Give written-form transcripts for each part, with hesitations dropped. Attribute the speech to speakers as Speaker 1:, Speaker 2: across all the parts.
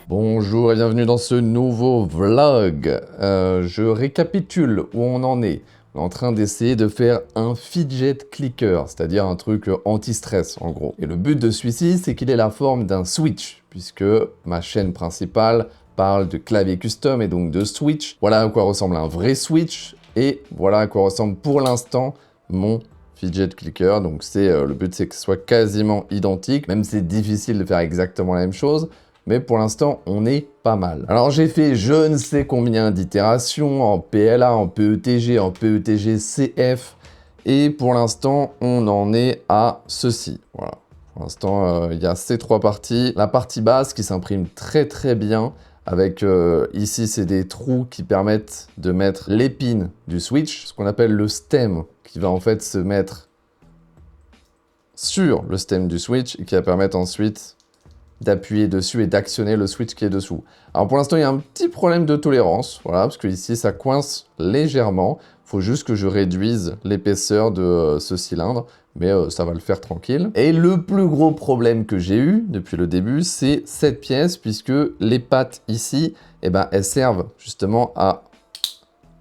Speaker 1: Bonjour et bienvenue dans ce nouveau vlog. Je récapitule où on en est. On est en train d'essayer de faire un fidget clicker, c'est-à-dire un truc anti-stress en gros. Et le but de celui-ci, c'est qu'il ait la forme d'un switch, puisque ma chaîne principale parle de clavier custom et donc de switch. Voilà à quoi ressemble un vrai switch et voilà à quoi ressemble pour l'instant mon fidget clicker. Donc le but, c'est que ce soit quasiment identique, même si c'est difficile de faire exactement la même chose. Mais pour l'instant, on est pas mal. Alors j'ai fait je ne sais combien d'itérations en PLA, en PETG, en PETG CF. Et pour l'instant, on en est à ceci. Voilà. Pour l'instant, il y a ces trois parties. La partie basse qui s'imprime très bien. Avec ici, c'est des trous qui permettent de mettre l'épine du switch. Ce qu'on appelle le stem, qui va en fait se mettre sur le stem du switch. Et qui va permettre ensuite d'appuyer dessus et d'actionner le switch qui est dessous. Alors pour l'instant, il y a un petit problème de tolérance, voilà, parce que ici, ça coince légèrement. Il faut juste que je réduise l'épaisseur de ce cylindre, mais ça va le faire tranquille. Et le plus gros problème que j'ai eu depuis le début, c'est cette pièce, puisque les pattes ici, eh ben, elles servent justement à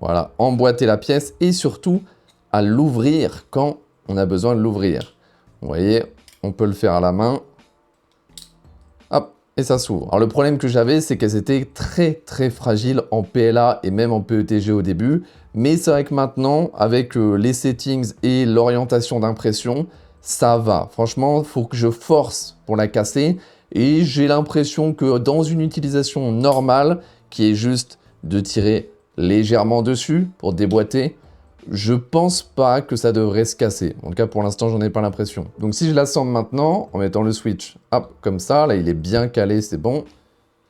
Speaker 1: voilà, emboîter la pièce et surtout à l'ouvrir quand on a besoin de l'ouvrir. Vous voyez, on peut le faire à la main. Hop, et ça s'ouvre. Alors le problème que j'avais, c'est qu'elles étaient très fragiles en PLA et même en PETG au début. Mais c'est vrai que maintenant, avec les settings et l'orientation d'impression, ça va. Franchement, il faut que je force pour la casser. Et j'ai l'impression que dans une utilisation normale, qui est juste de tirer légèrement dessus pour déboîter, je pense pas que ça devrait se casser. En tout cas, pour l'instant, j'en ai pas l'impression. Donc, si je l'assemble maintenant, en mettant le switch, hop, comme ça, là, il est bien calé, c'est bon.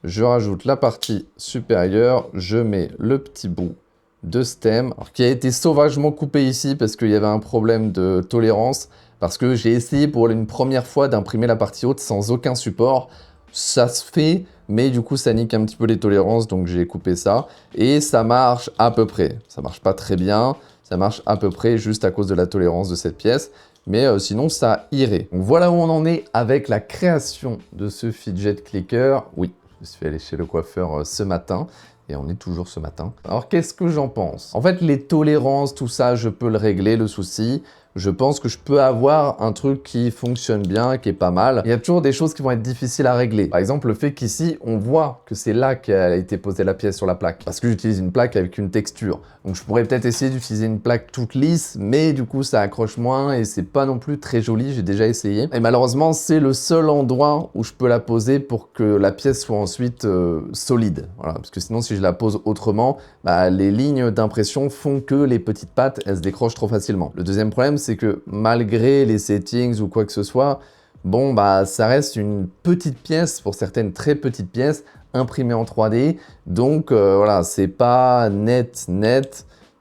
Speaker 1: Je rajoute la partie supérieure, je mets le petit bout de stem, alors, qui a été sauvagement coupé ici parce qu'il y avait un problème de tolérance, parce que j'ai essayé pour une première fois d'imprimer la partie haute sans aucun support. Ça se fait, mais du coup, ça nique un petit peu les tolérances, donc j'ai coupé ça. Et ça marche à peu près. Ça marche pas très bien. Ça marche à peu près juste à cause de la tolérance de cette pièce, mais sinon ça irait. Donc voilà où on en est avec la création de ce fidget clicker. Oui, je suis allé chez le coiffeur ce matin, et on est toujours ce matin. Alors qu'est-ce que j'en pense? En fait, les tolérances, tout ça, je peux le régler, le souci. Je pense que je peux avoir un truc qui fonctionne bien, qui est pas mal. Il y a toujours des choses qui vont être difficiles à régler. Par exemple, le fait qu'ici, on voit que c'est là qu'a été posée la pièce sur la plaque. Parce que j'utilise une plaque avec une texture. Donc je pourrais peut-être essayer d'utiliser une plaque toute lisse, mais du coup, ça accroche moins et c'est pas non plus très joli. J'ai déjà essayé. Et malheureusement, c'est le seul endroit où je peux la poser pour que la pièce soit ensuite solide. Voilà. Parce que sinon, si je la pose autrement, bah, les lignes d'impression font que les petites pattes, elles se décrochent trop facilement. Le deuxième problème, c'est que malgré les settings ou quoi que ce soit, bon, bah, ça reste une petite pièce, pour certaines très petites pièces, imprimées en 3D. Donc voilà, c'est pas net.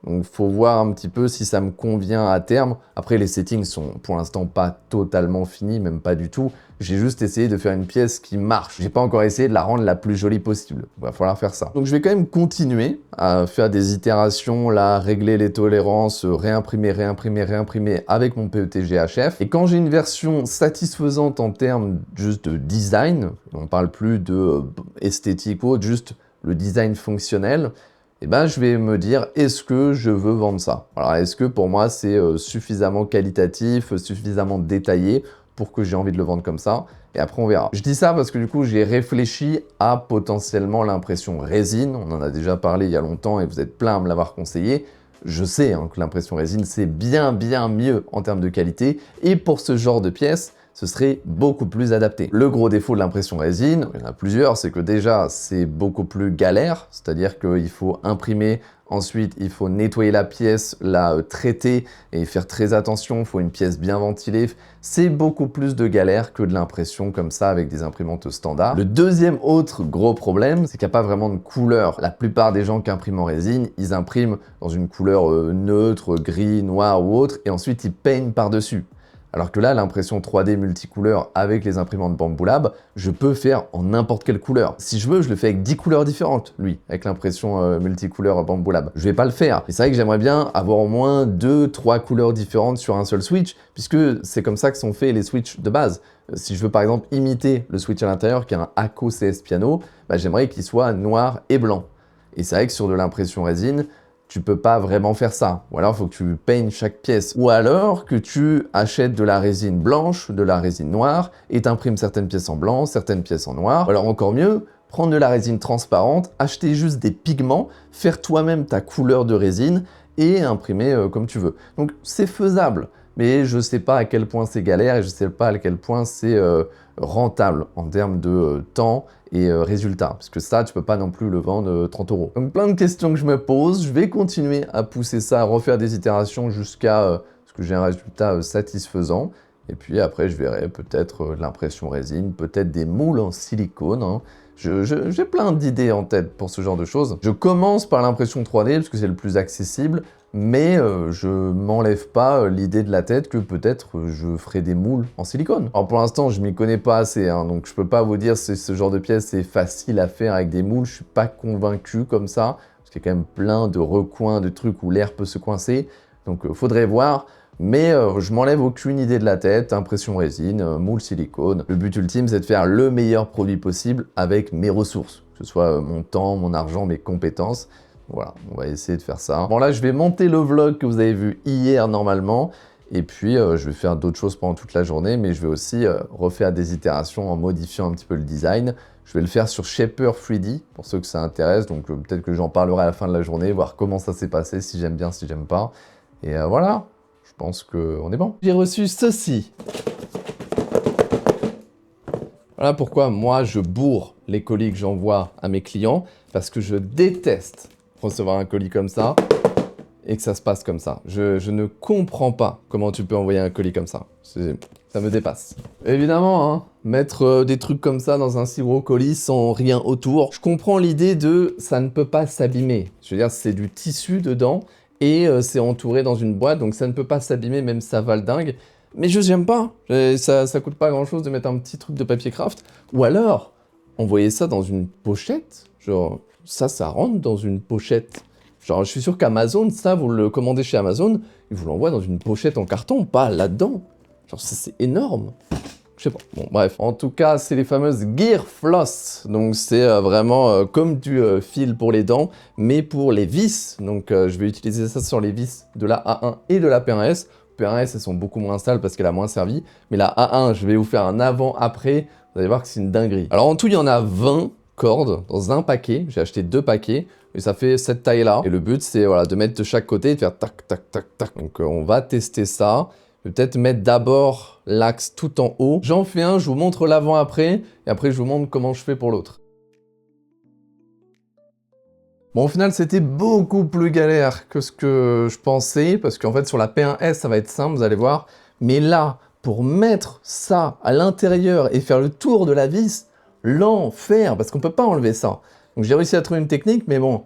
Speaker 1: Donc faut voir un petit peu si ça me convient à terme. Après, les settings sont pour l'instant pas totalement finis, même pas du tout. J'ai juste essayé de faire une pièce qui marche. J'ai pas encore essayé de la rendre la plus jolie possible. Il va falloir faire ça. Donc je vais quand même continuer à faire des itérations, là, régler les tolérances, réimprimer avec mon PETG HF. Et quand j'ai une version satisfaisante en termes juste de design, on parle plus de esthétique ou autre, juste le design fonctionnel, eh ben, je vais me dire, est-ce que je veux vendre ça? Alors, est-ce que pour moi, c'est suffisamment qualitatif, suffisamment détaillé pour que j'ai envie de le vendre comme ça? Et après, on verra. Je dis ça parce que du coup, j'ai réfléchi à potentiellement l'impression résine. On en a déjà parlé il y a longtemps et vous êtes plein à me l'avoir conseillé. Je sais que l'impression résine, c'est bien mieux en termes de qualité. Et pour ce genre de pièces, ce serait beaucoup plus adapté. Le gros défaut de l'impression résine, il y en a plusieurs, c'est que déjà, c'est beaucoup plus galère, c'est-à-dire qu'il faut imprimer, ensuite il faut nettoyer la pièce, la traiter et faire très attention, il faut une pièce bien ventilée. C'est beaucoup plus de galère que de l'impression comme ça avec des imprimantes standards. Le deuxième autre gros problème, c'est qu'il n'y a pas vraiment de couleur. La plupart des gens qui impriment en résine, ils impriment dans une couleur neutre, gris, noir ou autre, et ensuite ils peignent par-dessus. Alors que là, l'impression 3D multicouleur avec les imprimantes Bambu Lab, je peux faire en n'importe quelle couleur. Si je veux, je le fais avec 10 couleurs différentes, lui, avec l'impression multicouleur Bambu Lab. Je vais pas le faire. Et c'est vrai que j'aimerais bien avoir au moins 2-3 couleurs différentes sur un seul switch, puisque c'est comme ça que sont faits les switches de base. Si je veux par exemple imiter le switch à l'intérieur, qui est un Akko CS Piano, bah, j'aimerais qu'il soit noir et blanc. Et c'est vrai que sur de l'impression résine, tu peux pas vraiment faire ça. Ou alors, il faut que tu peignes chaque pièce. Ou alors que tu achètes de la résine blanche, de la résine noire, et t'imprimes certaines pièces en blanc, certaines pièces en noir. Ou alors encore mieux, prendre de la résine transparente, acheter juste des pigments, faire toi-même ta couleur de résine, et imprimer comme tu veux. Donc c'est faisable, mais je sais pas à quel point c'est galère, et je sais pas à quel point c'est rentable en termes de temps, et résultat, parce que ça, tu peux pas non plus le vendre 30 €. Donc plein de questions que je me pose, je vais continuer à pousser ça, à refaire des itérations jusqu'à ce que j'ai un résultat satisfaisant, et puis après je verrai peut-être l'impression résine, peut-être des moules en silicone, hein. J'ai plein d'idées en tête pour ce genre de choses. Je commence par l'impression 3D parce que c'est le plus accessible, mais je m'enlève pas l'idée de la tête que peut-être je ferai des moules en silicone. Alors pour l'instant, je m'y connais pas assez, hein, donc je peux pas vous dire si ce genre de pièce c'est facile à faire avec des moules. Je suis pas convaincu comme ça, parce qu'il y a quand même plein de recoins, de trucs où l'air peut se coincer, donc faudrait voir. Mais je m'enlève aucune idée de la tête, impression résine, moule silicone. Le but ultime, c'est de faire le meilleur produit possible avec mes ressources, que ce soit mon temps, mon argent, mes compétences. Voilà, on va essayer de faire ça. Bon là, je vais monter le vlog que vous avez vu hier normalement, et puis je vais faire d'autres choses pendant toute la journée, mais je vais aussi refaire des itérations en modifiant un petit peu le design. Je vais le faire sur Shaper 3D, pour ceux que ça intéresse, donc peut-être que j'en parlerai à la fin de la journée, voir comment ça s'est passé, si j'aime bien, si j'aime pas. Et voilà. Je pense qu'on est bon. J'ai reçu ceci. Voilà pourquoi moi je bourre les colis que j'envoie à mes clients, parce que je déteste recevoir un colis comme ça et que ça se passe comme ça. Je ne comprends pas comment tu peux envoyer un colis comme ça. Ça me dépasse. Évidemment, hein, mettre des trucs comme ça dans un si gros colis sans rien autour, je comprends l'idée de ça ne peut pas s'abîmer. Je veux dire, c'est du tissu dedans. Et c'est entouré dans une boîte, donc ça ne peut pas s'abîmer, même ça va le dingue. Mais j'aime pas. Ça coûte pas grand chose de mettre un petit truc de papier craft. Ou alors, envoyer ça dans une pochette. Genre, ça rentre dans une pochette. Genre, je suis sûr qu'Amazon, ça, vous le commandez chez Amazon, ils vous l'envoient dans une pochette en carton, pas là-dedans. Genre, ça, c'est énorme. Je sais pas. Bon, bref. En tout cas, c'est les fameuses Gear Floss. Donc, c'est vraiment comme du fil pour les dents, mais pour les vis. Donc, je vais utiliser ça sur les vis de la A1 et de la P1S. P1S, elles sont beaucoup moins sales parce qu'elle a moins servi. Mais la A1, je vais vous faire un avant-après. Vous allez voir que c'est une dinguerie. Alors, en tout, il y en a 20 cordes dans un paquet. J'ai acheté 2 paquets. Et ça fait cette taille-là. Et le but, c'est voilà, de mettre de chaque côté et de faire tac, tac, tac, tac. Donc, on va tester ça. Je vais peut-être mettre d'abord l'axe tout en haut. J'en fais un, je vous montre l'avant-après, et après je vous montre comment je fais pour l'autre. Bon, au final, c'était beaucoup plus galère que ce que je pensais, parce qu'en fait, sur la P1S, ça va être simple, vous allez voir. Mais là, pour mettre ça à l'intérieur et faire le tour de la vis, l'enfer, parce qu'on peut pas enlever ça. Donc j'ai réussi à trouver une technique, mais bon,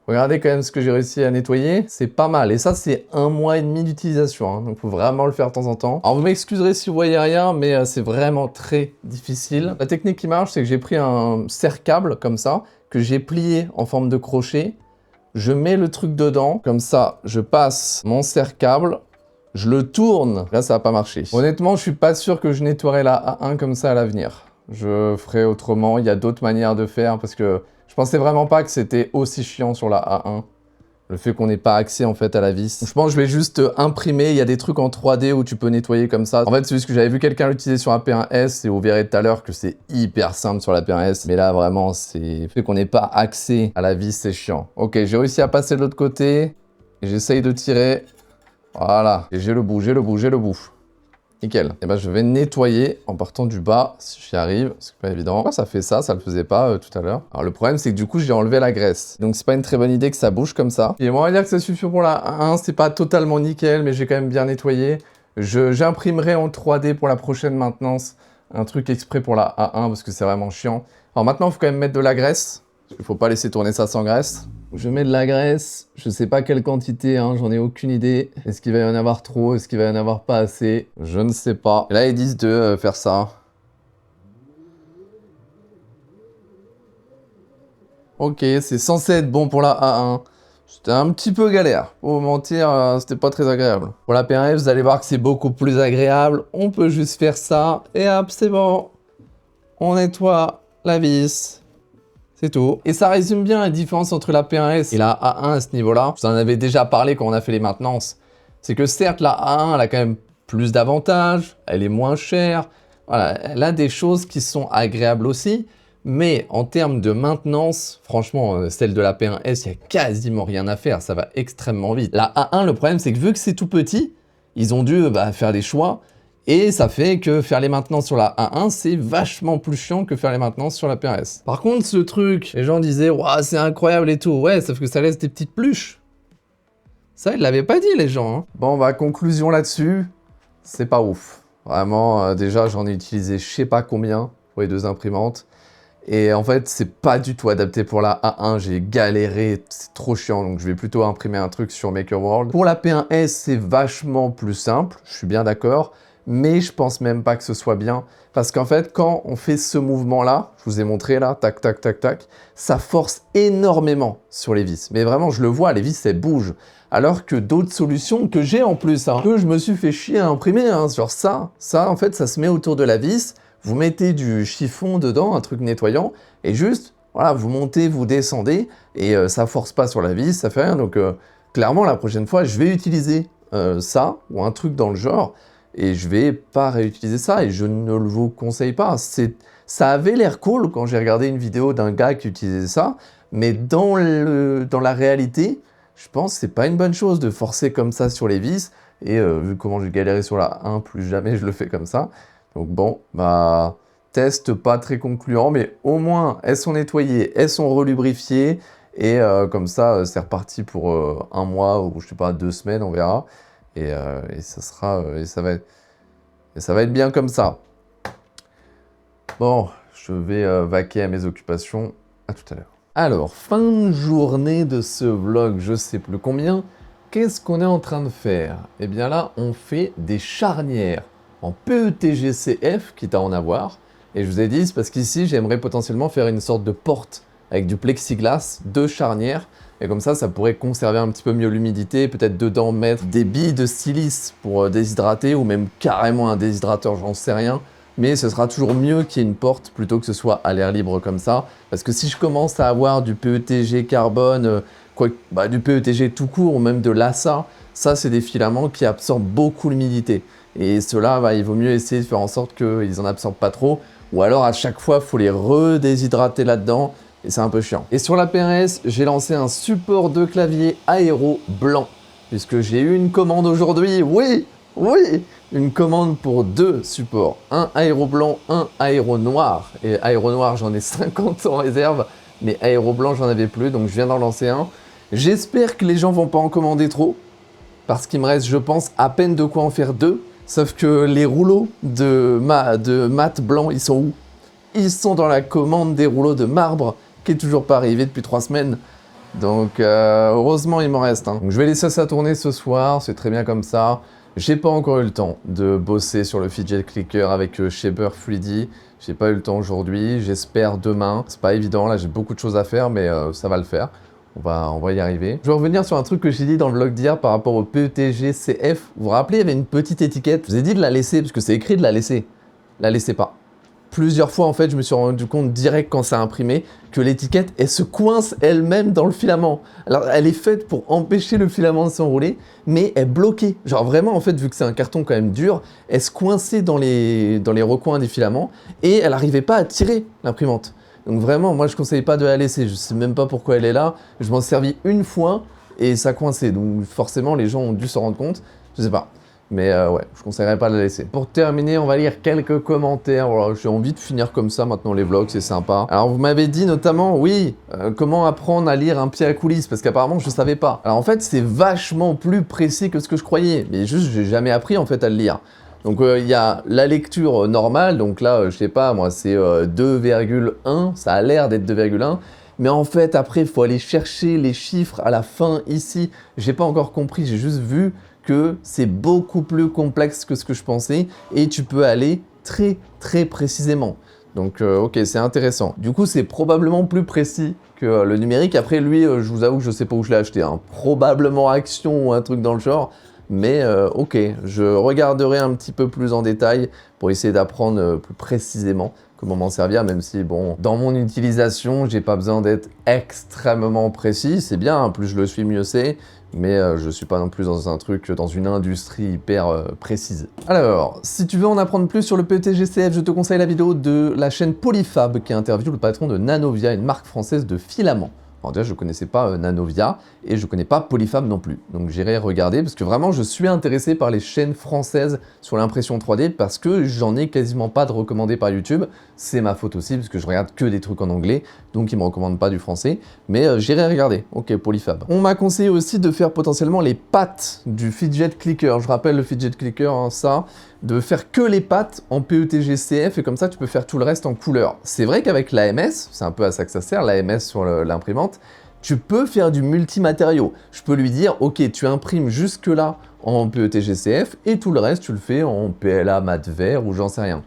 Speaker 1: regardez quand même ce que j'ai réussi à nettoyer, c'est pas mal. Et ça, c'est 1 mois et demi d'utilisation, hein, donc faut vraiment le faire de temps en temps. Alors vous m'excuserez si vous voyez rien, mais c'est vraiment très difficile. La technique qui marche, c'est que j'ai pris un serre-câble comme ça, que j'ai plié en forme de crochet. Je mets le truc dedans, comme ça, je passe mon serre-câble, je le tourne. Là, ça va pas marcher. Honnêtement, je suis pas sûr que je nettoierai la A1 comme ça à l'avenir. Je ferai autrement, il y a d'autres manières de faire, parce que je pensais vraiment pas que c'était aussi chiant sur la A1. Le fait qu'on n'ait pas accès en fait à la vis. Je pense que je vais juste imprimer, il y a des trucs en 3D où tu peux nettoyer comme ça. En fait, c'est juste que j'avais vu quelqu'un l'utiliser sur un P1S et vous verrez tout à l'heure que c'est hyper simple sur la P1S. Mais là, vraiment, c'est le fait qu'on n'ait pas accès à la vis, c'est chiant. Ok, j'ai réussi à passer de l'autre côté. Et j'essaye de tirer. Voilà. Et j'ai le bout, j'ai le bout, j'ai le bout. Nickel. Et ben je vais nettoyer en partant du bas, si j'y arrive, c'est pas évident. Pourquoi ça fait ça? Ça le faisait pas tout à l'heure. Alors le problème, c'est que du coup, j'ai enlevé la graisse. Donc c'est pas une très bonne idée que ça bouge comme ça. Et moi, on va dire que ça suffit pour la 1. C'est pas totalement nickel, mais j'ai quand même bien nettoyé. J'imprimerai en 3D pour la prochaine maintenance un truc exprès pour la A1 parce que c'est vraiment chiant. Alors maintenant, il faut quand même mettre de la graisse. Il faut pas laisser tourner ça sans graisse. Je mets de la graisse, je sais pas quelle quantité, hein, j'en ai aucune idée. Est-ce qu'il va y en avoir trop? Est-ce qu'il va y en avoir pas assez? Je ne sais pas. Et là, ils disent de faire ça. Ok, c'est censé être bon pour la A1. C'était un petit peu galère. Pour vous mentir, c'était pas très agréable. Pour la P1F, vous allez voir que c'est beaucoup plus agréable. On peut juste faire ça, et hop, c'est bon. On nettoie la vis. C'est tout. Et ça résume bien la différence entre la P1S et la A1 à ce niveau-là. Je vous en avais déjà parlé quand on a fait les maintenances. C'est que certes, la A1, elle a quand même plus d'avantages, elle est moins chère. Voilà, elle a des choses qui sont agréables aussi. Mais en termes de maintenance, franchement, celle de la P1S, il n'y a quasiment rien à faire. Ça va extrêmement vite. La A1, le problème, c'est que vu que c'est tout petit, ils ont dû faire des choix. Et ça fait que faire les maintenances sur la A1, c'est vachement plus chiant que faire les maintenances sur la P1S. Par contre, ce truc, les gens disaient « Waouh, c'est incroyable et tout ». Ouais, sauf que ça laisse des petites pluches. Ça, ils l'avaient pas dit, les gens. Hein. Bon, conclusion là-dessus, c'est pas ouf. Vraiment, déjà, j'en ai utilisé je sais pas combien pour les deux imprimantes. Et en fait, c'est pas du tout adapté pour la A1. J'ai galéré, c'est trop chiant. Donc, je vais plutôt imprimer un truc sur Maker World. Pour la P1S, c'est vachement plus simple. Je suis bien d'accord. Mais je pense même pas que ce soit bien. Parce qu'en fait, quand on fait ce mouvement-là, je vous ai montré là, tac, tac, tac, tac, ça force énormément sur les vis. Mais vraiment, je le vois, les vis, elles bougent. Alors que d'autres solutions que j'ai en plus, hein, que je me suis fait chier à imprimer, hein, genre ça, en fait, ça se met autour de la vis, vous mettez du chiffon dedans, un truc nettoyant, et juste, voilà, vous montez, vous descendez, et ça force pas sur la vis, ça fait rien. Donc, clairement, la prochaine fois, je vais utiliser ça, ou un truc dans le genre, et je vais pas réutiliser ça, et je ne le vous conseille pas. Ça avait l'air cool quand j'ai regardé une vidéo d'un gars qui utilisait ça, mais dans la réalité, je pense que c'est pas une bonne chose de forcer comme ça sur les vis, et vu comment j'ai galéré sur la 1, plus jamais je le fais comme ça. Donc bon, test pas très concluant, mais au moins elles sont nettoyées, elles sont relubrifiées, et comme ça, c'est reparti pour un mois, ou je sais pas, 2 semaines, on verra. Et ça va être bien comme ça. Bon, je vais vaquer à mes occupations. À tout à l'heure. Alors, fin de journée de ce vlog, je sais plus combien. Qu'est-ce qu'on est en train de faire? Eh bien là, on fait des charnières en PETG-CF, quitte à en avoir. Et je vous ai dit, c'est parce qu'ici, j'aimerais potentiellement faire une sorte de porte avec du plexiglas, 2 charnières. Et comme ça pourrait conserver un petit peu mieux l'humidité, peut-être dedans mettre des billes de silice pour déshydrater, ou même carrément un déshydrateur, j'en sais rien. Mais ce sera toujours mieux qu'il y ait une porte plutôt que ce soit à l'air libre comme ça. Parce que si je commence à avoir du PETG carbone, du PETG tout court, ou même de l'ASA, ça c'est des filaments qui absorbent beaucoup l'humidité. Et ceux-là, il vaut mieux essayer de faire en sorte qu'ils en absorbent pas trop. Ou alors à chaque fois, il faut les redéshydrater là-dedans. Et c'est un peu chiant. Et sur la PRS, j'ai lancé un support de clavier aéro blanc. Puisque j'ai eu une commande aujourd'hui. Oui, une commande pour 2 supports. Un aéro blanc, un aéro noir. Et aéro noir, j'en ai 50 en réserve. Mais aéro blanc, j'en avais plus. Donc je viens d'en lancer un. J'espère que les gens vont pas en commander trop. Parce qu'il me reste, je pense, à peine de quoi en faire 2. Sauf que les rouleaux de mat blanc, ils sont où? Ils sont dans la commande des rouleaux de marbre, qui est toujours pas arrivé depuis 3 semaines. Donc heureusement il m'en reste. Hein. Donc je vais laisser ça tourner ce soir, c'est très bien comme ça. J'ai pas encore eu le temps de bosser sur le fidget clicker avec Shaper 3D. J'ai pas eu le temps aujourd'hui, j'espère demain. C'est pas évident, là j'ai beaucoup de choses à faire, mais ça va le faire. On va y arriver. Je vais revenir sur un truc que j'ai dit dans le vlog d'hier par rapport au PETG CF. Vous vous rappelez, il y avait une petite étiquette. Je vous ai dit de la laisser, parce que c'est écrit de la laisser. La laissez pas. Plusieurs fois, en fait, je me suis rendu compte direct quand ça a imprimé que l'étiquette, elle se coince elle-même dans le filament. Alors, elle est faite pour empêcher le filament de s'enrouler, mais elle est bloquée. Genre vraiment, en fait, vu que c'est un carton quand même dur, elle se coinçait dans les recoins des filaments et elle n'arrivait pas à tirer l'imprimante. Donc vraiment, moi, je ne conseille pas de la laisser. Je ne sais même pas pourquoi elle est là. Je m'en servis une fois et ça coinçait. Donc forcément, les gens ont dû s'en rendre compte. Je sais pas. Mais ouais, je conseillerais pas de la laisser. Pour terminer, on va lire quelques commentaires. Voilà, j'ai envie de finir comme ça maintenant les vlogs, c'est sympa. Alors vous m'avez dit notamment, oui, comment apprendre à lire un pied à coulisses, parce qu'apparemment je savais pas. Alors en fait, c'est vachement plus précis que ce que je croyais, mais juste j'ai jamais appris en fait à le lire. Donc il y a la lecture normale, donc là, je sais pas, moi c'est 2,1, ça a l'air d'être 2,1. mais en fait après il faut aller chercher les chiffres à la fin ici. J'ai pas encore compris, j'ai juste vu que c'est beaucoup plus complexe que ce que je pensais et tu peux aller très précisément. Donc ok, c'est intéressant. Du coup, c'est probablement plus précis que le numérique. Après, lui, je vous avoue que je sais pas où je l'ai acheté, hein. Probablement Action ou un truc dans le genre. Mais ok, je regarderai un petit peu plus en détail pour essayer d'apprendre plus précisément comment m'en servir, même si, bon, dans mon utilisation, j'ai pas besoin d'être extrêmement précis. C'est bien, plus je le suis, mieux c'est. Mais je suis pas non plus dans un truc, dans une industrie hyper précise. Alors, si tu veux en apprendre plus sur le PETGCF, je te conseille la vidéo de la chaîne Polyfab qui interviewe le patron de Nanovia, une marque française de filaments. Alors déjà, je ne connaissais pas Nanovia et je ne connais pas Polyfab non plus. Donc j'irai regarder parce que vraiment, je suis intéressé par les chaînes françaises sur l'impression 3D parce que j'en ai quasiment pas de recommandés par YouTube. C'est ma faute aussi parce que je regarde que des trucs en anglais, donc ils me recommandent pas du français. Mais j'irai regarder. Ok, Polyfab. On m'a conseillé aussi de faire potentiellement les pattes du fidget clicker. Je rappelle le fidget clicker, hein, ça, de faire que les pattes en PETGCF et comme ça tu peux faire tout le reste en couleur. C'est vrai qu'avec l'AMS, c'est un peu à ça que ça sert, l'AMS sur l'imprimante, tu peux faire du multimatériau. Je peux lui dire, ok, tu imprimes jusque là en PETGCF et tout le reste tu le fais en PLA mat vert ou j'en sais rien.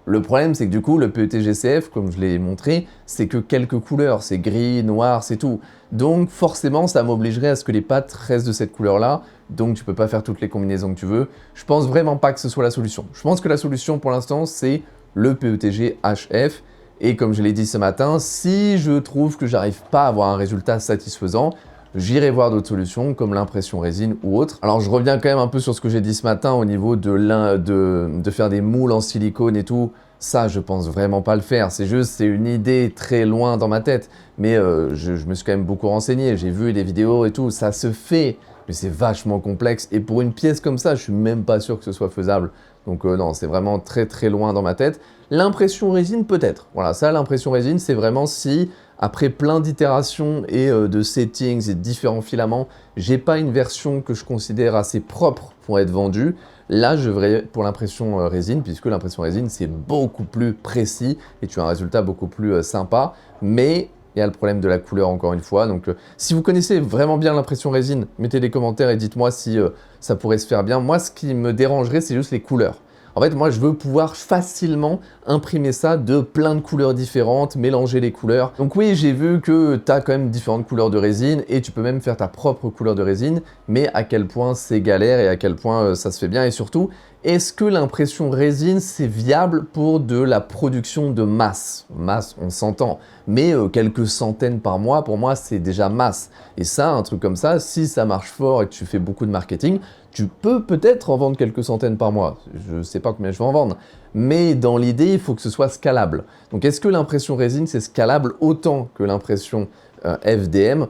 Speaker 1: Le problème, c'est que du coup, le PETGCF, comme je l'ai montré, c'est que quelques couleurs, c'est gris, noir, c'est tout. Donc forcément, ça m'obligerait à ce que les pattes restent de cette couleur-là, donc tu peux pas faire toutes les combinaisons que tu veux. Je pense vraiment pas que ce soit la solution. Je pense que la solution pour l'instant, c'est le PETG HF, et comme je l'ai dit ce matin, si je trouve que j'arrive pas à avoir un résultat satisfaisant, j'irai voir d'autres solutions comme l'impression résine ou autre. Alors je reviens quand même un peu sur ce que j'ai dit ce matin au niveau de faire des moules en silicone et tout. Ça, je pense vraiment pas le faire. C'est juste, c'est une idée très loin dans ma tête. Mais je me suis quand même beaucoup renseigné. J'ai vu des vidéos et tout. Ça se fait, mais c'est vachement complexe. Et pour une pièce comme ça, je suis même pas sûr que ce soit faisable. Donc non, c'est vraiment très loin dans ma tête. L'impression résine, peut-être. Voilà, ça, l'impression résine, c'est vraiment si, après plein d'itérations et de settings et de différents filaments, j'ai pas une version que je considère assez propre pour être vendue. Là, je verrai pour l'impression résine, puisque l'impression résine, c'est beaucoup plus précis et tu as un résultat beaucoup plus sympa. Mais il y a le problème de la couleur, encore une fois. Donc, si vous connaissez vraiment bien l'impression résine, mettez des commentaires et dites-moi si ça pourrait se faire bien. Moi, ce qui me dérangerait, c'est juste les couleurs. En fait, moi, je veux pouvoir facilement imprimer ça de plein de couleurs différentes, mélanger les couleurs. Donc oui, j'ai vu que tu as quand même différentes couleurs de résine et tu peux même faire ta propre couleur de résine, mais à quel point c'est galère et à quel point ça se fait bien. Et surtout, est-ce que l'impression résine, c'est viable pour de la production de masse? Masse, on s'entend, mais quelques centaines par mois, pour moi, c'est déjà masse. Et ça, un truc comme ça, si ça marche fort et que tu fais beaucoup de marketing, tu peux peut-être en vendre quelques centaines par mois. Je ne sais pas combien je vais en vendre. Mais dans l'idée, il faut que ce soit scalable. Donc est-ce que l'impression résine, c'est scalable autant que l'impression FDM?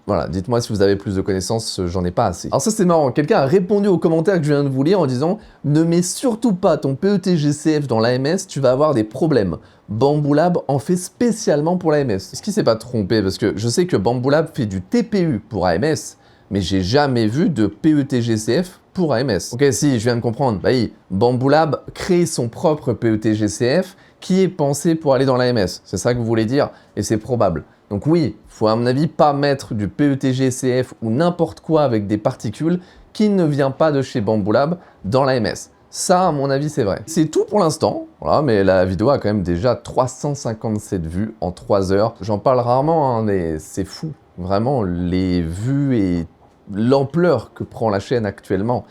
Speaker 1: Voilà, dites-moi si vous avez plus de connaissances, j'en ai pas assez. Alors ça c'est marrant, quelqu'un a répondu aux commentaires que je viens de vous lire en disant « Ne mets surtout pas ton PETGCF dans l'AMS, tu vas avoir des problèmes. Bambu Lab en fait spécialement pour l'AMS. » Est-ce qu'il s'est pas trompé? Parce que je sais que Bambu Lab fait du TPU pour AMS, mais j'ai jamais vu de PETGCF pour AMS. Ok, si, je viens de comprendre. Bah oui, Bambu Lab crée son propre PETGCF qui est pensé pour aller dans l'AMS. C'est ça que vous voulez dire? Et c'est probable. Donc oui, faut à mon avis pas mettre du PETGCF ou n'importe quoi avec des particules qui ne vient pas de chez Bambu Lab dans l'AMS. Ça, à mon avis, c'est vrai. C'est tout pour l'instant, voilà, mais la vidéo a quand même déjà 357 vues en 3 heures. J'en parle rarement, hein, mais c'est fou. Vraiment, les vues et l'ampleur que prend la chaîne actuellement.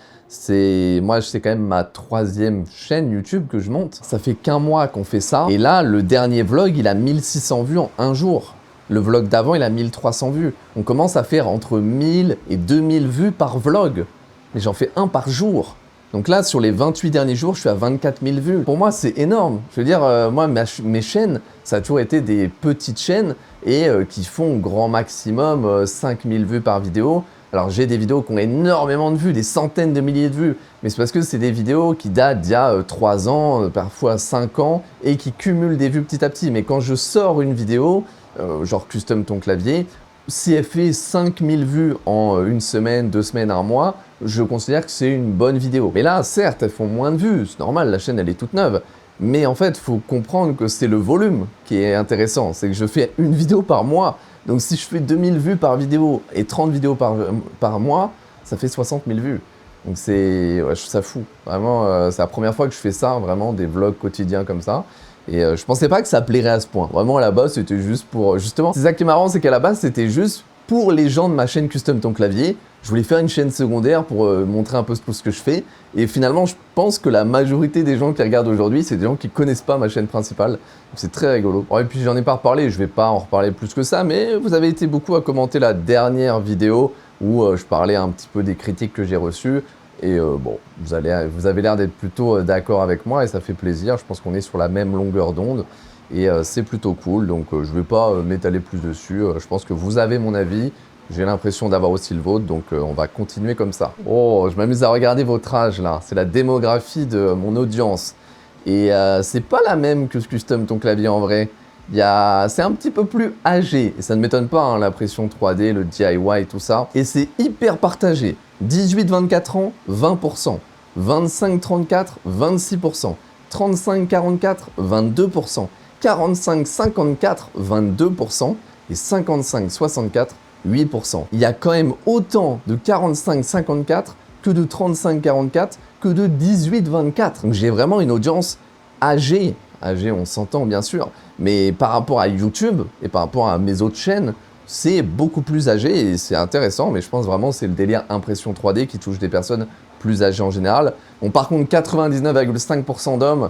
Speaker 1: Moi, c'est quand même ma 3e chaîne YouTube que je monte. Ça fait qu'un mois qu'on fait ça. Et là, le dernier vlog, il a 1600 vues en un jour. Le vlog d'avant, il a 1300 vues. On commence à faire entre 1000 et 2000 vues par vlog. Mais j'en fais un par jour. Donc là, sur les 28 derniers jours, je suis à 24 000 vues. Pour moi, c'est énorme. Je veux dire, moi, mes chaînes, ça a toujours été des petites chaînes et qui font grand maximum 5000 vues par vidéo. Alors, j'ai des vidéos qui ont énormément de vues, des centaines de milliers de vues. Mais c'est parce que c'est des vidéos qui datent d'il y a 3 ans, parfois 5 ans, et qui cumulent des vues petit à petit. Mais quand je sors une vidéo, genre custom ton clavier, si elle fait 5000 vues en une semaine, 2 semaines, un mois, je considère que c'est une bonne vidéo. Mais là, certes, elles font moins de vues, c'est normal, la chaîne elle est toute neuve. Mais en fait, il faut comprendre que c'est le volume qui est intéressant. C'est que je fais une vidéo par mois. Donc si je fais 2000 vues par vidéo et 30 vidéos par mois, ça fait 60 000 vues. Donc c'est, ouais, je trouve ça fou. Vraiment, c'est la première fois que je fais ça, vraiment, des vlogs quotidiens comme ça. Et je pensais pas que ça plairait à ce point. Vraiment, à la base, c'était juste pour... Justement, c'est ça qui est marrant, c'est qu'à la base, c'était juste pour les gens de ma chaîne Custom Ton Clavier. Je voulais faire une chaîne secondaire pour montrer un peu tout ce que je fais. Et finalement, je pense que la majorité des gens qui regardent aujourd'hui, c'est des gens qui connaissent pas ma chaîne principale. C'est très rigolo. Bon, et puis, j'en ai pas reparlé, je vais pas en reparler plus que ça, mais vous avez été beaucoup à commenter la dernière vidéo où je parlais un petit peu des critiques que j'ai reçues. Et bon, vous avez l'air d'être plutôt d'accord avec moi et ça fait plaisir. Je pense qu'on est sur la même longueur d'onde et c'est plutôt cool. Donc je ne vais pas m'étaler plus dessus. Je pense que vous avez mon avis. J'ai l'impression d'avoir aussi le vôtre, donc on va continuer comme ça. Oh, je m'amuse à regarder votre âge là. C'est la démographie de mon audience. Et c'est pas la même que ce Custom Ton Clavier en vrai. C'est un petit peu plus âgé, et ça ne m'étonne pas, hein, l'impression 3D, le DIY, tout ça. Et c'est hyper partagé. 18-24 ans, 20%. 25-34, 26%. 35-44, 22%. 45-54, 22%. Et 55-64, 8%. Il y a quand même autant de 45-54 que de 35-44 que de 18-24. Donc j'ai vraiment une audience âgée. Âgée, on s'entend bien sûr, mais par rapport à YouTube et par rapport à mes autres chaînes, c'est beaucoup plus âgé et c'est intéressant, mais je pense vraiment que c'est le délire impression 3D qui touche des personnes plus âgées en général. Bon, par contre, 99,5% d'hommes,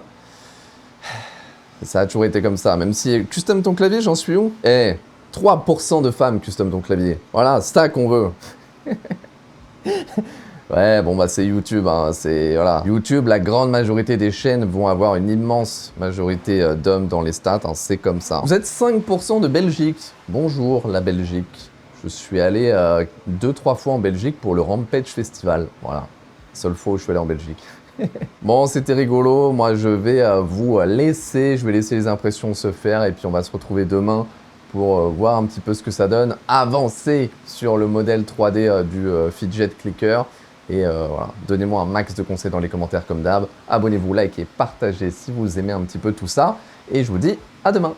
Speaker 1: ça a toujours été comme ça, même si Custom Ton Clavier, j'en suis où? 3% de femmes Custom Ton Clavier. Voilà, c'est ça qu'on veut. Ouais, bon bah c'est YouTube, hein, voilà. YouTube, la grande majorité des chaînes vont avoir une immense majorité d'hommes dans les stats, hein, c'est comme ça. Vous êtes 5% de Belgique. Bonjour la Belgique. Je suis allé 2-3 fois en Belgique pour le Rampage Festival. Voilà, seule fois où je suis allé en Belgique. Bon, c'était rigolo. Moi, je vais vous laisser. Je vais laisser les impressions se faire et puis on va se retrouver demain pour voir un petit peu ce que ça donne. Avancer sur le modèle 3D du Fidget Clicker. Et voilà, donnez-moi un max de conseils dans les commentaires comme d'hab. Abonnez-vous, likez, partagez si vous aimez un petit peu tout ça. Et je vous dis à demain.